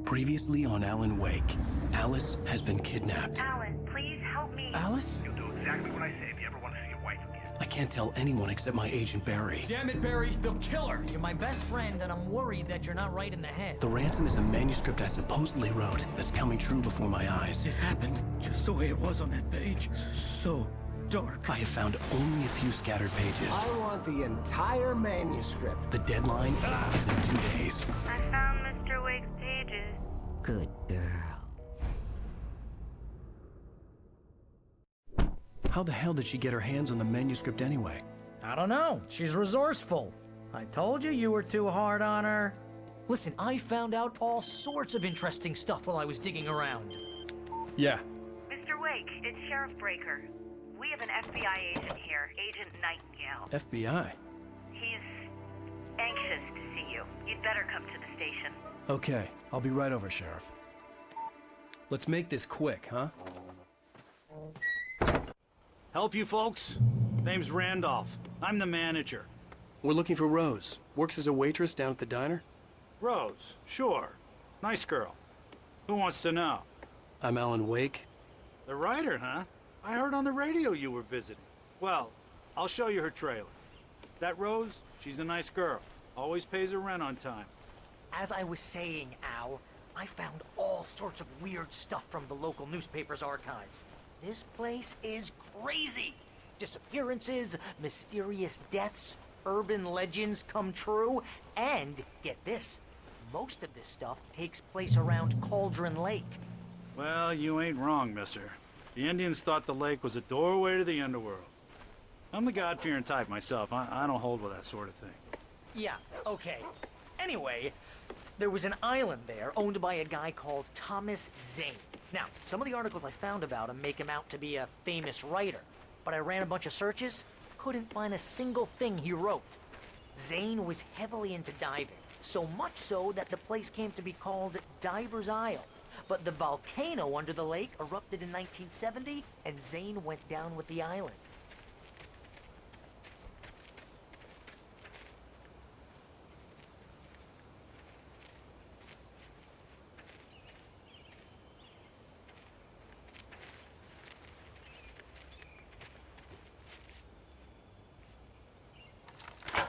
Previously on Alan Wake, Alice has been kidnapped. Alan, please help me. Alice? You'll do exactly what I say if you ever want to see your wife again. I can't tell anyone except my agent Barry. Damn it, Barry, they'll kill her. You're my best friend, and I'm worried that you're not right in the head. The ransom is a manuscript I supposedly wrote that's coming true before my eyes. It happened just the way it was on that page. So dark. I have found only a few scattered pages. I want the entire manuscript. The deadline is in 2 days. I found Mr. Wake's pages. Good girl. How the hell did she get her hands on the manuscript anyway? I don't know. She's resourceful. I told you were too hard on her. Listen, I found out all sorts of interesting stuff while I was digging around. Yeah. Mr. Wake, it's Sheriff Breaker. We have an FBI agent here, Agent Nightingale. FBI? He's anxious to see you. You'd better come to the station. Okay, I'll be right over, Sheriff. Let's make this quick, huh? Help you folks? Name's Randolph. I'm the manager. We're looking for Rose. Works as a waitress down at the diner. Rose, sure. Nice girl. Who wants to know? I'm Alan Wake. The writer, huh? I heard on the radio you were visiting. Well, I'll show you her trailer. That Rose, she's a nice girl. Always pays her rent on time. As I was saying, Al, I found all sorts of weird stuff from the local newspaper's archives. This place is crazy. Disappearances, mysterious deaths, urban legends come true, and get this, most of this stuff takes place around Cauldron Lake. Well, you ain't wrong, mister. The Indians thought the lake was a doorway to the underworld. I'm the God-fearing type myself. I don't hold with that sort of thing. Yeah, okay. Anyway, there was an island there owned by a guy called Thomas Zane. Now, some of the articles I found about him make him out to be a famous writer, but I ran a bunch of searches, couldn't find a single thing he wrote. Zane was heavily into diving, so much so that the place came to be called Diver's Isle. But the volcano under the lake erupted in 1970, and Zane went down with the island.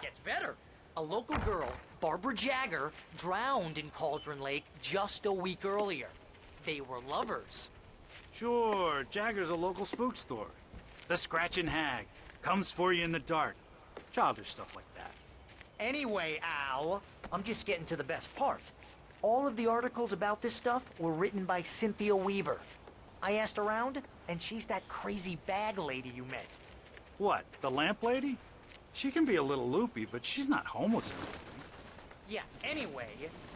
Gets better. A local girl, Barbara Jagger, drowned in Cauldron Lake just a week earlier. They were lovers. Sure, Jagger's a local spook story. The Scratching Hag comes for you in the dark. Childish stuff like that. Anyway, Al, I'm just getting to the best part. All of the articles about this stuff were written by Cynthia Weaver. I asked around, and she's that crazy bag lady you met. What, the lamp lady? She can be a little loopy, but she's not homeless or anything. Yeah, anyway,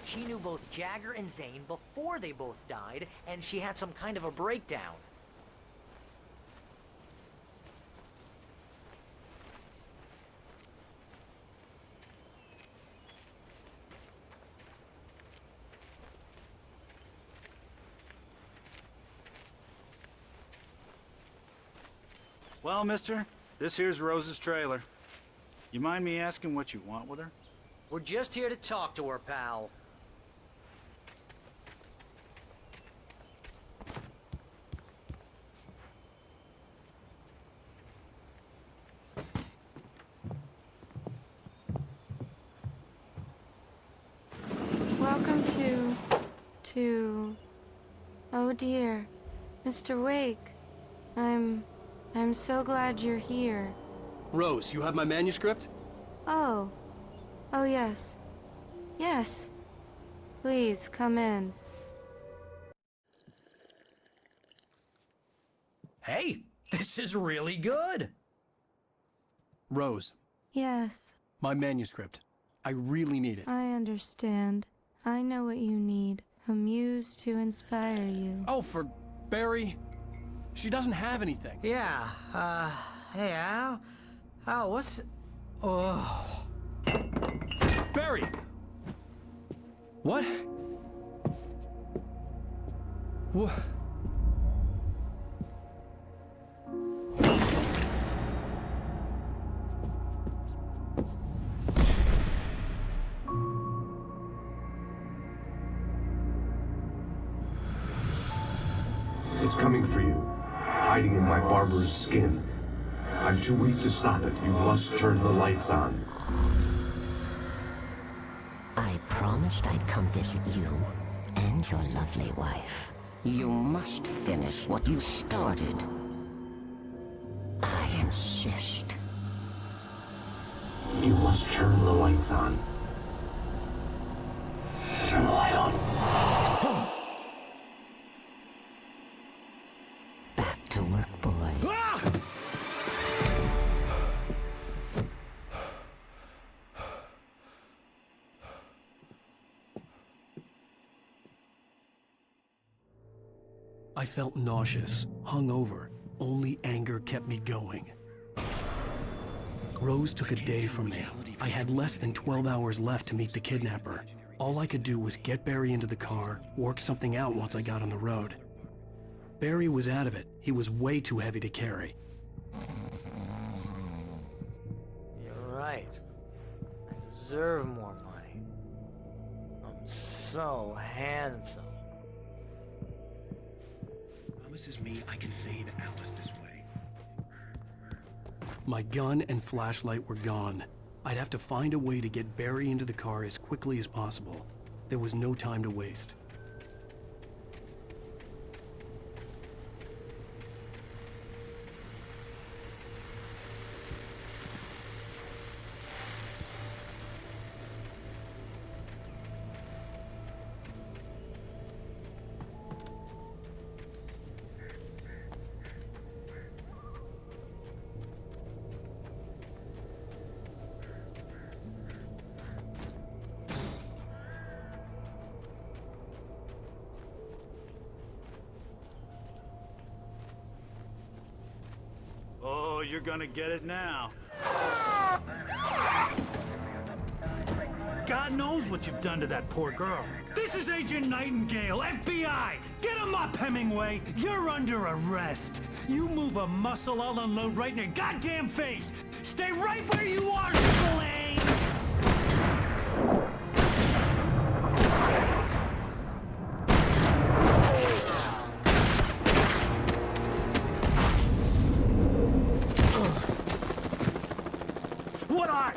she knew both Jagger and Zane before they both died, and she had some kind of a breakdown. Well, mister, this here's Rose's trailer. You mind me asking what you want with her? We're just here to talk to her, pal. Welcome to... Oh dear, Mr. Wake. I'm so glad you're here. Rose, you have my manuscript? Oh. Oh, yes. Yes. Please, come in. Hey, this is really good. Rose, Yes, my manuscript. I really need it. I understand. I know what you need. A muse to inspire you. Oh, for Barry? She doesn't have anything. Yeah, hey, Al? Al, what's... Oh... Barry! What? What? coming for you, hiding in my barber's skin. I'm too weak to stop it. You must turn the lights on. I promised I'd come visit you and your lovely wife. You must finish what you started. I insist. You must turn the lights on. Turn the light on. Back to work, boy. I felt nauseous, hungover. Only anger kept me going. Rose took a day from me. I had less than 12 hours left to meet the kidnapper. All I could do was get Barry into the car, work something out once I got on the road. Barry was out of it. He was way too heavy to carry. You're right. I deserve more money. I'm so handsome. Promises me I can save Alice this way. My gun and flashlight were gone. I'd have to find a way to get Barry into the car as quickly as possible. There was no time to waste. Oh, you're gonna get it now. God knows what you've done to that poor girl. This is Agent Nightingale, FBI! Get him up, Hemingway! You're under arrest! You move a muscle, I'll unload right in your goddamn face! Stay right where you are, Spillane! What are?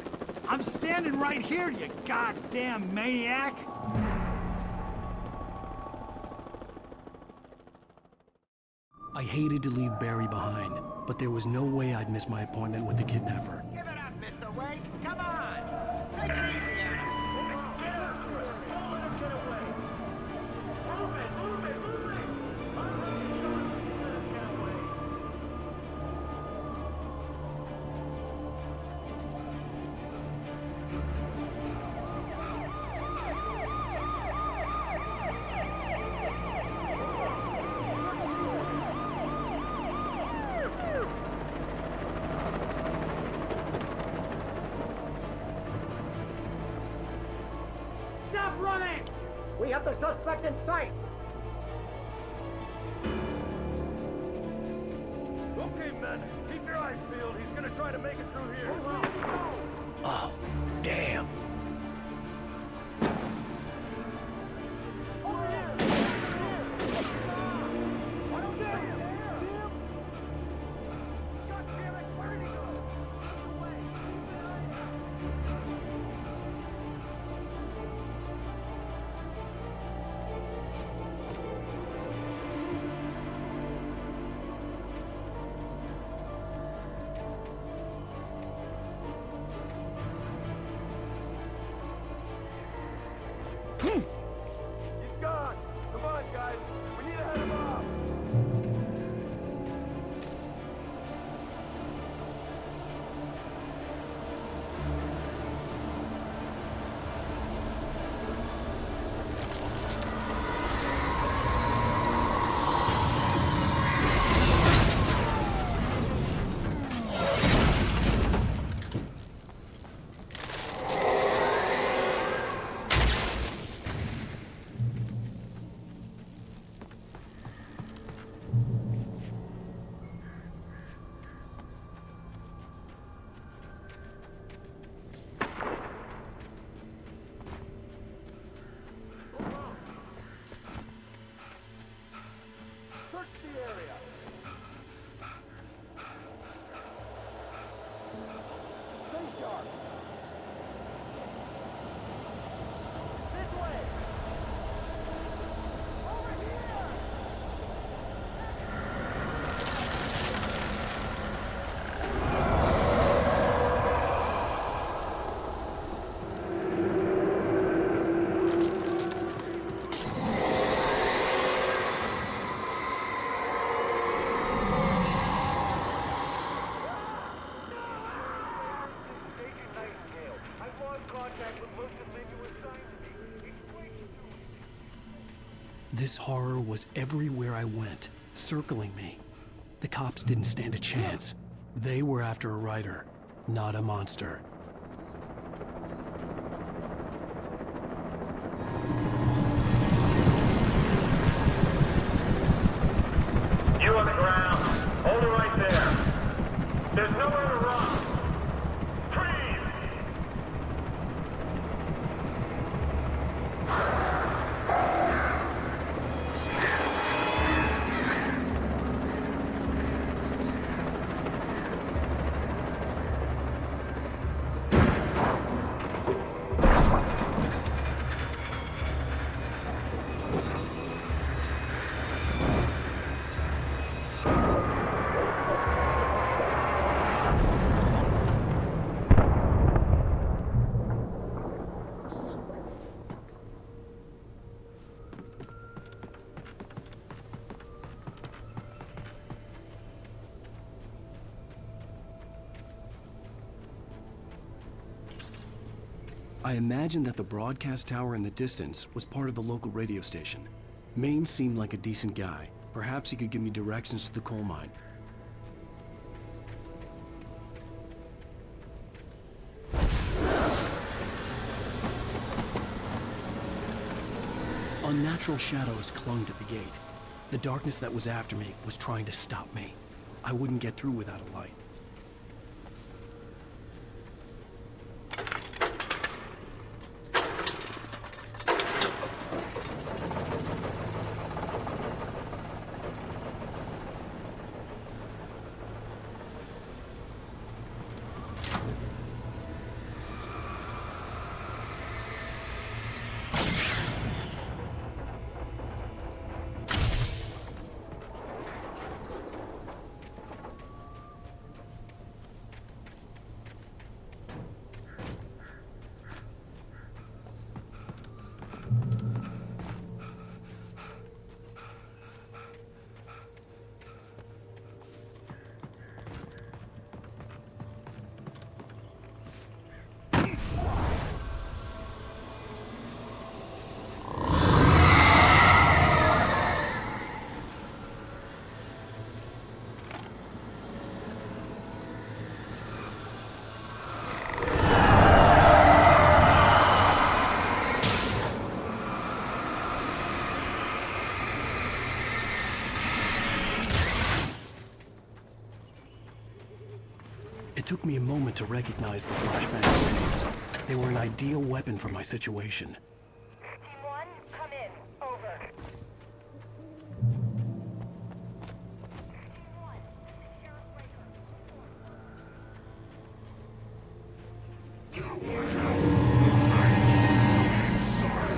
I'm standing right here, you goddamn maniac! I hated to leave Barry behind, but there was no way I'd miss my appointment with the kidnapper. Give it up, Mr. Wake. Come on. Take it easy, Anna. Stop running! We have the suspect in sight! Okay, men, keep your eyes peeled. He's gonna try to make it through here. Oh, damn. This horror was everywhere I went, circling me. The cops didn't stand a chance. They were after a writer, not a monster. You on the ground. Hold it right there. There's nowhere to run. Freeze! I imagined that the broadcast tower in the distance was part of the local radio station. Maine seemed like a decent guy. Perhaps he could give me directions to the coal mine. Unnatural shadows clung to the gate. The darkness that was after me was trying to stop me. I wouldn't get through without a light. It took me a moment to recognize the flashbang grenades. They were an ideal weapon for my situation. Team 1, come in. Over. Team 1, this is Sheriff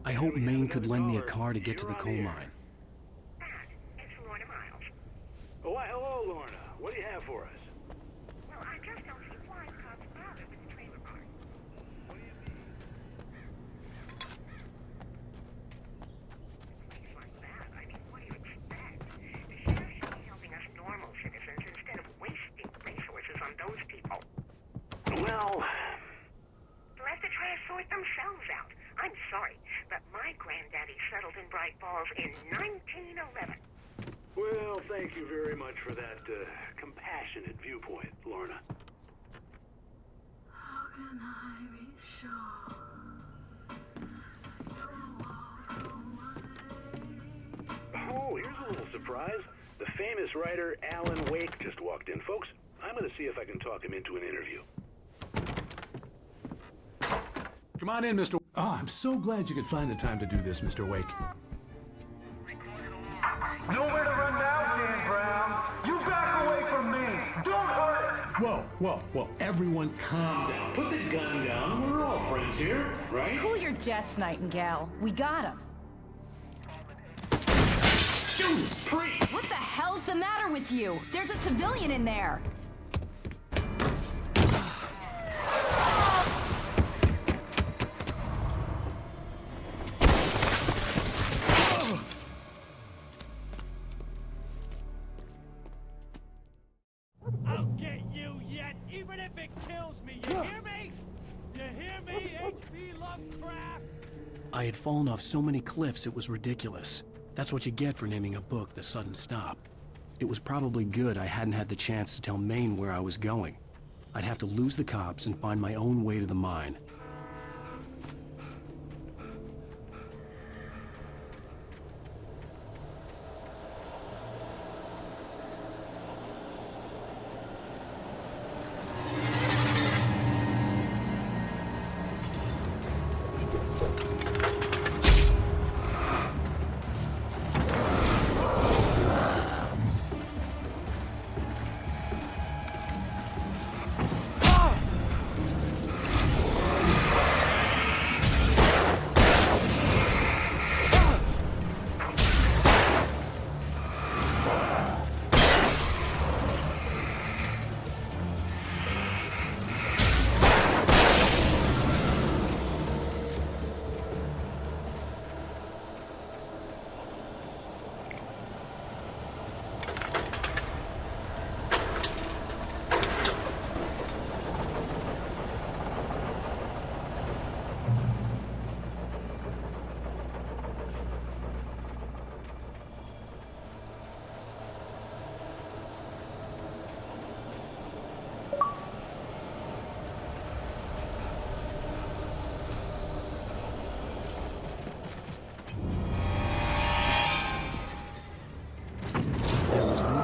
I hope Maine could lend me a car to get to the coal mine. It's Lorna Miles. Oh, why, hello, Lorna. What do you have for us? Well, I just don't see why the cops bothered with the trailer park. What do you mean? Things like that. I mean, what do you expect? The sheriff should be helping us normal citizens instead of wasting resources on those people. Well, Let the try to sort themselves out. I'm sorry, but my granddaddy settled in Bright Falls in 1911. well, thank you very much for that compassionate viewpoint, Lorna. How can I be sure? Oh, here's a little surprise. The famous writer Alan Wake just walked in. Folks, I'm going to see if I can talk him into an interview. Come on in, Mr. Oh, I'm so glad you could find the time to do this, Mr. Wake. Nowhere to run now, Dan Brown. You back away from me. Don't hurt it. Whoa. Everyone calm down. Put the gun down. We're all friends here, right? Cool your jets, Nightingale. We got him. Judas Priest! What the hell's the matter with you? There's a civilian in there. I'll get you yet, even if it kills me. You hear me? You hear me, H.P. Lovecraft? I had fallen off so many cliffs it was ridiculous. That's what you get for naming a book The Sudden Stop. It was probably good I hadn't had the chance to tell Maine where I was going. I'd have to lose the cops and find my own way to the mine.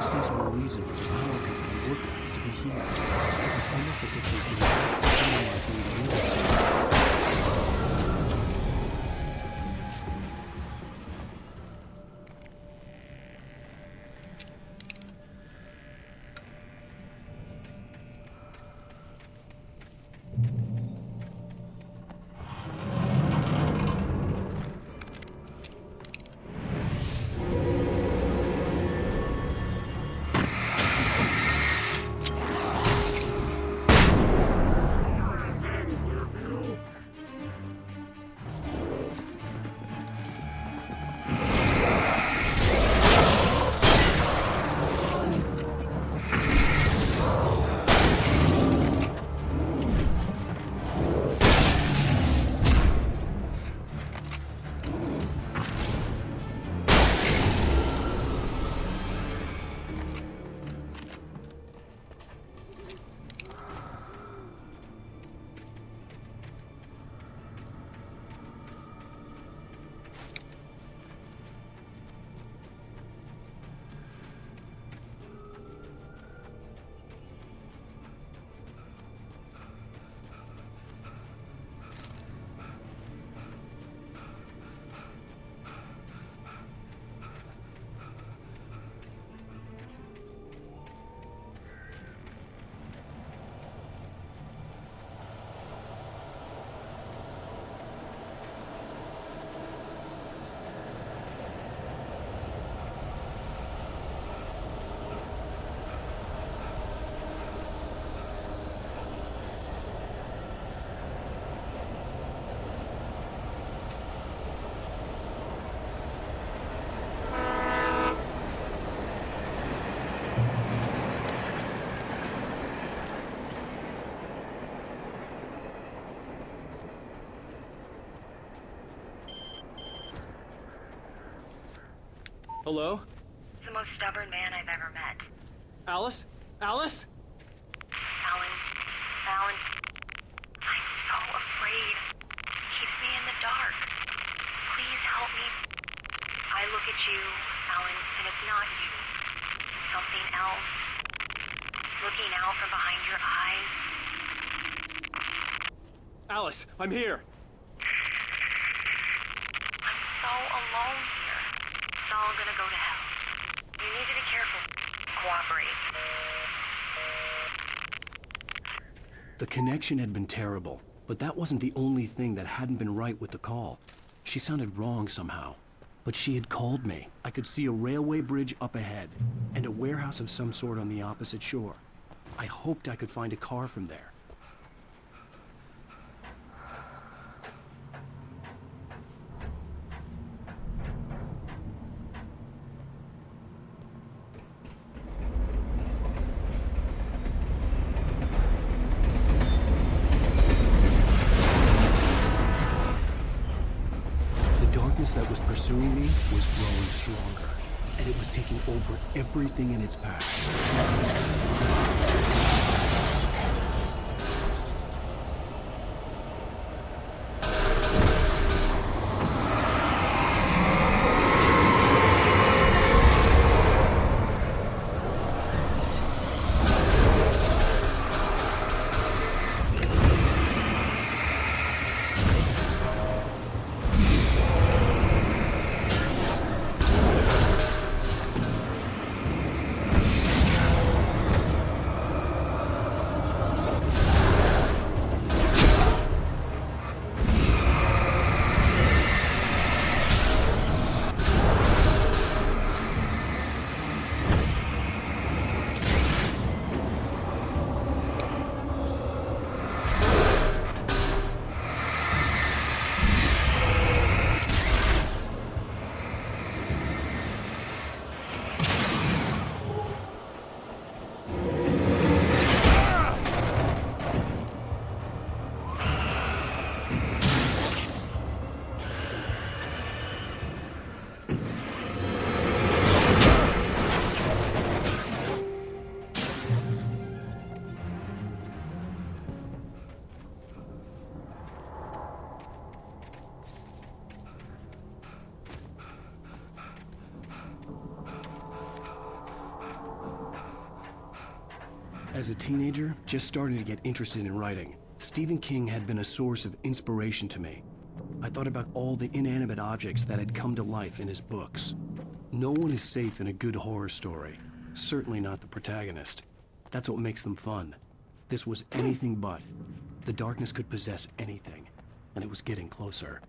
Sensible reason for the power company workers to be here. It was almost as if they'd been waiting for someone like me to do this. Hello? It's the most stubborn man I've ever met. Alice? Alice? Alan, I'm so afraid. It keeps me in the dark. Please help me. I look at you, Alan, and it's not you. Something else. Looking out from behind your eyes. Alice, I'm here. I'm so alone here. It's all gonna go to hell. You need to be careful. Cooperate. The connection had been terrible, but that wasn't the only thing that hadn't been right with the call. She sounded wrong somehow. But she had called me. I could see a railway bridge up ahead, and a warehouse of some sort on the opposite shore. I hoped I could find a car from there. That was pursuing me was growing stronger, and it was taking over everything in its path. As a teenager, just starting to get interested in writing, Stephen King had been a source of inspiration to me. I thought about all the inanimate objects that had come to life in his books. No one is safe in a good horror story. Certainly not the protagonist. That's what makes them fun. This was anything but. The darkness could possess anything, and it was getting closer.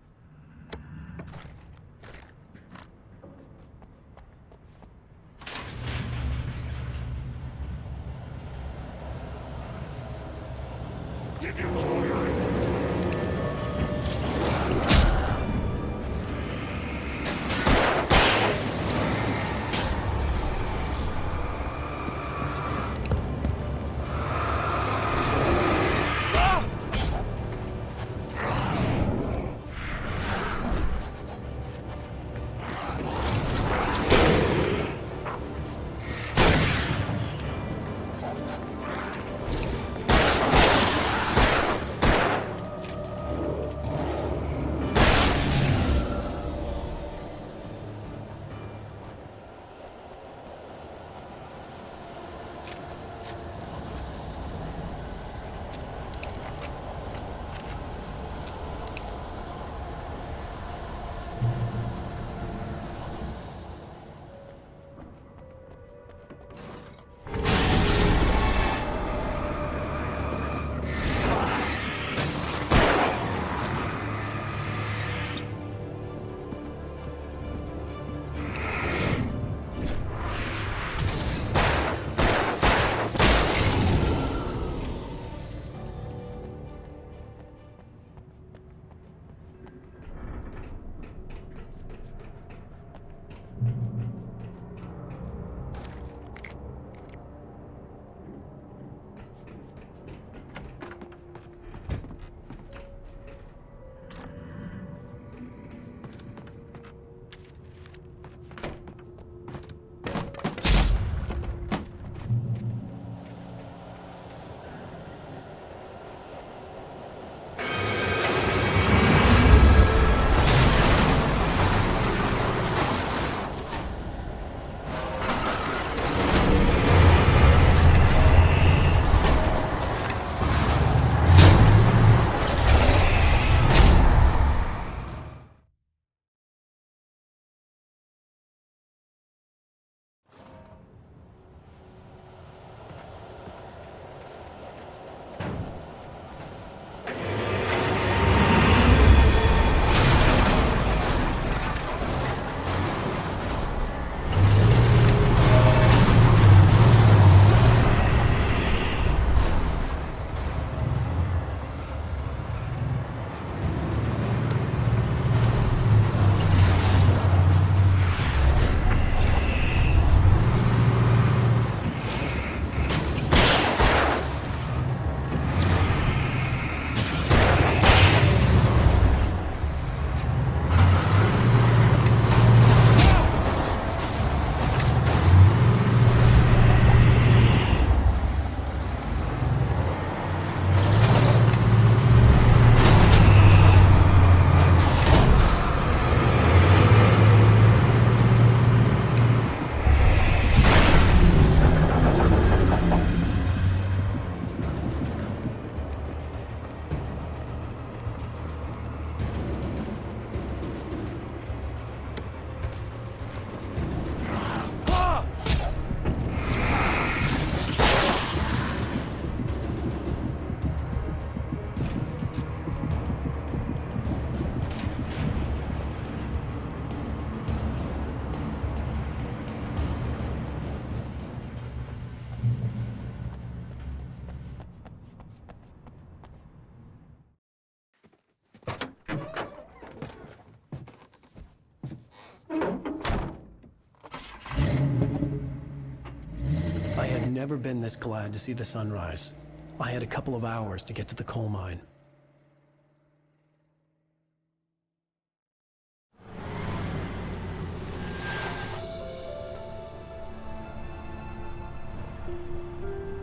I had never been this glad to see the sunrise. I had a couple of hours to get to the coal mine.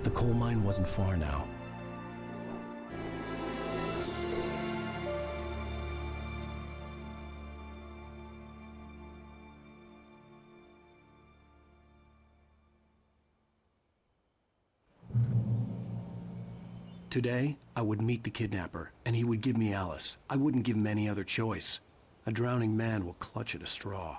The coal mine wasn't far now. Today, I would meet the kidnapper, and he would give me Alice. I wouldn't give him any other choice. A drowning man will clutch at a straw.